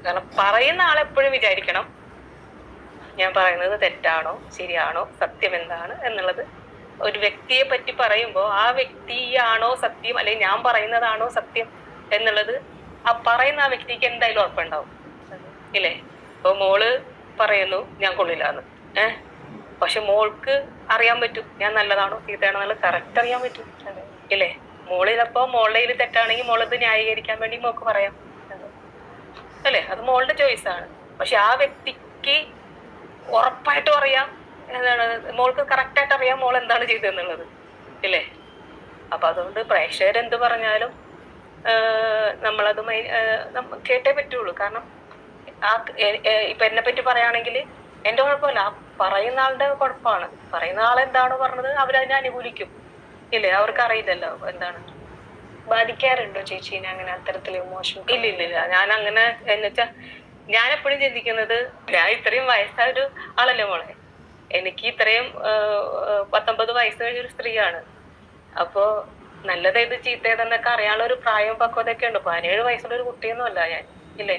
കാരണം പറയുന്ന ആളെപ്പോഴും വിചാരിക്കണം ഞാൻ പറയുന്നത് തെറ്റാണോ ശരിയാണോ സത്യം എന്താണ് എന്നുള്ളത്. ഒരു വ്യക്തിയെ പറ്റി പറയുമ്പോൾ ആ വ്യക്തിയാണോ സത്യം അല്ലെങ്കിൽ ഞാൻ പറയുന്നതാണോ സത്യം എന്നുള്ളത് ആ പറയുന്ന ആ വ്യക്തിക്ക് എന്തായാലും ഉറപ്പുണ്ടാവും ഇല്ലേ? ഇപ്പൊ മോള് പറയുന്നു ഞാൻ കൊള്ളില്ലാന്ന്, പക്ഷെ മോൾക്ക് അറിയാൻ പറ്റും ഞാൻ നല്ലതാണോ ചീത്തയാണോ എന്നുള്ളത് കറക്റ്റ് അറിയാൻ പറ്റും ഇല്ലേ? മോള് ചിലപ്പോ മോളുടെ തെറ്റാണെങ്കിൽ മോളത് ന്യായീകരിക്കാൻ വേണ്ടി മോൾക്ക് പറയാം അല്ലേ? അത് മോളുടെ ചോയ്സ് ആണ്. പക്ഷെ ആ വ്യക്തിക്ക് ഉറപ്പായിട്ടും അറിയാം എന്താണ്, മോൾക്ക് കറക്റ്റായിട്ട് അറിയാം മോൾ എന്താണ് ചെയ്തതെന്നുള്ളത് ഇല്ലേ? അപ്പൊ അതുകൊണ്ട് പ്രേക്ഷകരെന്ത് പറഞ്ഞാലും നമ്മളത് കേട്ടേ പറ്റുള്ളൂ. കാരണം ആ ഇപ്പൊ എന്നെ പറ്റി പറയുകയാണെങ്കിൽ എന്റെ കുഴപ്പമില്ല, ആ പറയുന്ന ആളുടെ കുഴപ്പമാണ്. പറയുന്ന ആളെന്താണോ പറഞ്ഞത് അവരതിനെ അനുകൂലിക്കും ഇല്ലേ? അവർക്ക് അറിയില്ലല്ലോ എന്താണ്. ബാധിക്കാറുണ്ടോ ചേച്ചീനെ അങ്ങനെ അത്തരത്തില് മോശം? ഇല്ല. ഞാൻ അങ്ങനെ എന്നുവെച്ചാ ഞാൻ എപ്പോഴും ചിന്തിക്കുന്നത് ഞാൻ ഇത്രയും വയസ്സായ ഒരു ആളല്ലേ മോളെ, എനിക്ക് ഇത്രയും 19 വയസ്സ് കഴിഞ്ഞൊരു സ്ത്രീയാണ്. അപ്പോ നല്ലതേത് ചീത്തയേതെന്നൊക്കെ അറിയാനുള്ള ഒരു പ്രായവും പക്വതയൊക്കെ ഉണ്ട്. 17 വയസ്സുള്ള ഒരു കുട്ടിയൊന്നും അല്ല ഞാൻ ഇല്ലേ?